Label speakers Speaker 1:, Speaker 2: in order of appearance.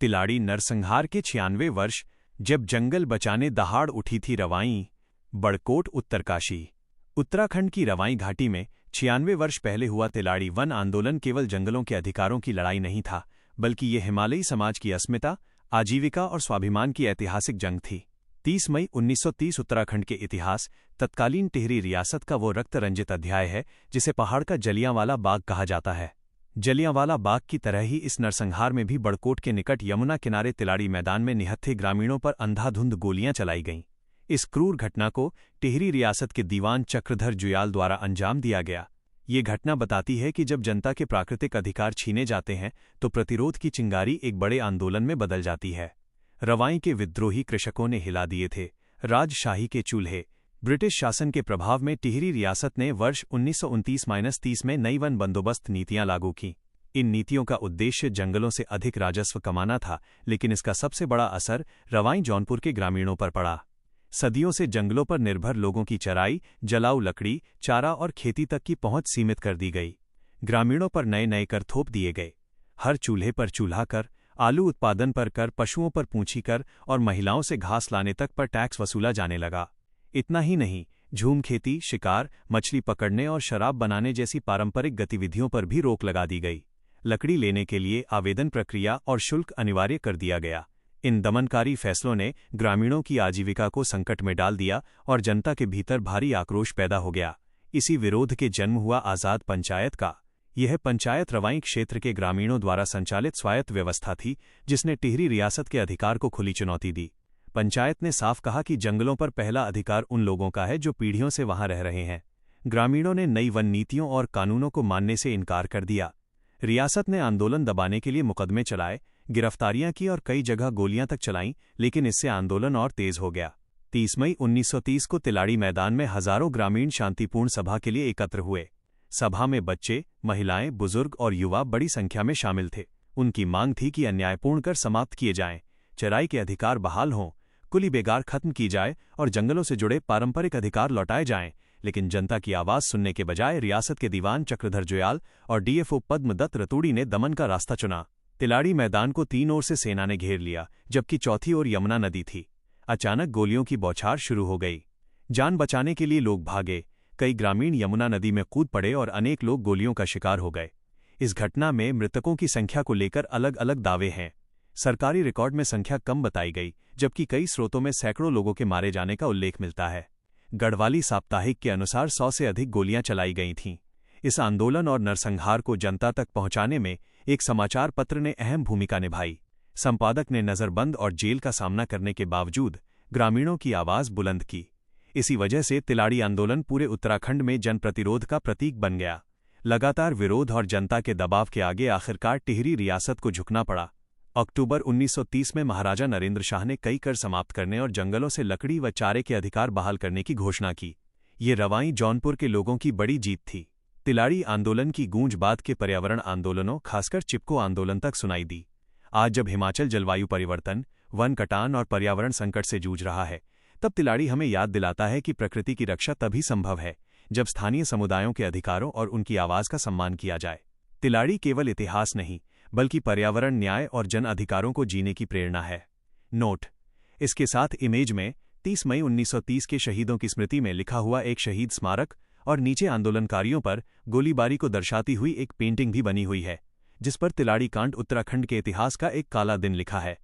Speaker 1: तिलाड़ी नरसंहार के 96 वर्ष जब जंगल बचाने दहाड़ उठी थी रवाई। बड़कोट उत्तरकाशी। उत्तराखंड की रवाई घाटी में 96 वर्ष पहले हुआ तिलाड़ी वन आंदोलन केवल जंगलों के अधिकारों की लड़ाई नहीं था, बल्कि ये हिमालयी समाज की अस्मिता, आजीविका और स्वाभिमान की ऐतिहासिक जंग थी। 30 मई 1930 उत्तराखंड के इतिहास, तत्कालीन टिहरी रियासत का वो रक्त रंजित अध्याय है जिसे पहाड़ का जलियांवाला बाग कहा जाता है। जलियांवाला बाग की तरह ही इस नरसंहार में भी बड़कोट के निकट यमुना किनारे तिलाड़ी मैदान में निहत्थे ग्रामीणों पर अंधाधुंध गोलियां चलाई गईं। इस क्रूर घटना को टिहरी रियासत के दीवान चक्रधर जुयाल द्वारा अंजाम दिया गया। ये घटना बताती है कि जब जनता के प्राकृतिक अधिकार छीने जाते हैं तो प्रतिरोध की चिंगारी एक बड़े आंदोलन में बदल जाती है। रवाई के विद्रोही कृषकों ने हिला दिए थे राजशाही के चूल्हे। ब्रिटिश शासन के प्रभाव में टिहरी रियासत ने वर्ष 1929-30 में नई वन बंदोबस्त नीतियां लागू की। इन नीतियों का उद्देश्य जंगलों से अधिक राजस्व कमाना था, लेकिन इसका सबसे बड़ा असर रवाई जौनपुर के ग्रामीणों पर पड़ा। सदियों से जंगलों पर निर्भर लोगों की चराई, जलाऊ लकड़ी, चारा और खेती तक की पहुंच सीमित कर दी गई। ग्रामीणों पर नए नए कर थोप दिए गए। हर चूल्हे पर चूल्हा कर, आलू उत्पादन पर कर, पशुओं पर पूंछी कर और महिलाओं से घास लाने तक पर टैक्स वसूला जाने लगा। इतना ही नहीं, झूम खेती, शिकार, मछली पकड़ने और शराब बनाने जैसी पारंपरिक गतिविधियों पर भी रोक लगा दी गई। लकड़ी लेने के लिए आवेदन प्रक्रिया और शुल्क अनिवार्य कर दिया गया। इन दमनकारी फैसलों ने ग्रामीणों की आजीविका को संकट में डाल दिया और जनता के भीतर भारी आक्रोश पैदा हो गया। इसी विरोध के जन्म हुआ आजाद पंचायत का। यह पंचायत रवाई क्षेत्र के ग्रामीणों द्वारा संचालित स्वायत्त व्यवस्था थी, जिसने टिहरी रियासत के अधिकार को खुली चुनौती दी। पंचायत ने साफ कहा कि जंगलों पर पहला अधिकार उन लोगों का है जो पीढ़ियों से वहां रह रहे हैं। ग्रामीणों ने नई वन नीतियों और कानूनों को मानने से इनकार कर दिया। रियासत ने आंदोलन दबाने के लिए मुकदमे चलाए, गिरफ्तारियां की और कई जगह गोलियां तक चलाईं, लेकिन इससे आंदोलन और तेज हो गया। 30 मई 1930 को तिलाड़ी मैदान में हजारों ग्रामीण शांतिपूर्ण सभा के लिए एकत्र हुए। सभा में बच्चे, महिलाएं, बुजुर्ग और युवा बड़ी संख्या में शामिल थे। उनकी मांग थी कि अन्यायपूर्ण कर समाप्त किए जाएं, चराई के अधिकार बहाल हों, कुली बेगार खत्म की जाए और जंगलों से जुड़े पारंपरिक अधिकार लौटाए जाएं। लेकिन जनता की आवाज सुनने के बजाय रियासत के दीवान चक्रधर जुयाल और डीएफओ पद्मदत्त रतूड़ी ने दमन का रास्ता चुना। तिलाड़ी मैदान को 3 ओर से सेना ने घेर लिया, जबकि चौथी ओर यमुना नदी थी। अचानक गोलियों की बौछार शुरू हो गई। जान बचाने के लिए लोग भागे। कई ग्रामीण यमुना नदी में कूद पड़े और अनेक लोग गोलियों का शिकार हो गए। इस घटना में मृतकों की संख्या को लेकर अलग अलग दावे हैं। सरकारी रिकॉर्ड में संख्या कम बताई गई, जबकि कई स्रोतों में सैकड़ों लोगों के मारे जाने का उल्लेख मिलता है। गढ़वाली साप्ताहिक के अनुसार 100 से अधिक गोलियां चलाई गई थीं। इस आंदोलन और नरसंहार को जनता तक पहुंचाने में एक समाचार पत्र ने अहम भूमिका निभाई। संपादक ने नजरबंद और जेल का सामना करने के बावजूद ग्रामीणों की आवाज बुलंद की। इसी वजह से तिलाड़ी आंदोलन पूरे उत्तराखंड में जन प्रतिरोध का प्रतीक बन गया। लगातार विरोध और जनता के दबाव के आगे आखिरकार टिहरी रियासत को झुकना पड़ा। अक्टूबर 1930 में महाराजा नरेंद्र शाह ने कई कर समाप्त करने और जंगलों से लकड़ी व चारे के अधिकार बहाल करने की घोषणा की। ये रवाई जौनपुर के लोगों की बड़ी जीत थी। तिलाड़ी आंदोलन की गूंज बाद के पर्यावरण आंदोलनों, खासकर चिपको आंदोलन तक सुनाई दी। आज जब हिमाचल जलवायु परिवर्तन, वन कटान और पर्यावरण संकट से जूझ रहा है, तब तिलाड़ी हमें याद दिलाता है कि प्रकृति की रक्षा तभी संभव है जब स्थानीय समुदायों के अधिकारों और उनकी आवाज का सम्मान किया जाए। तिलाड़ी केवल इतिहास नहीं, बल्कि पर्यावरण, न्याय और जन अधिकारों को जीने की प्रेरणा है। नोट: इसके साथ इमेज में 30 मई 1930 के शहीदों की स्मृति में लिखा हुआ एक शहीद स्मारक और नीचे आंदोलनकारियों पर गोलीबारी को दर्शाती हुई एक पेंटिंग भी बनी हुई है, जिस पर तिलाड़ी कांड उत्तराखंड के इतिहास का एक काला दिन लिखा है।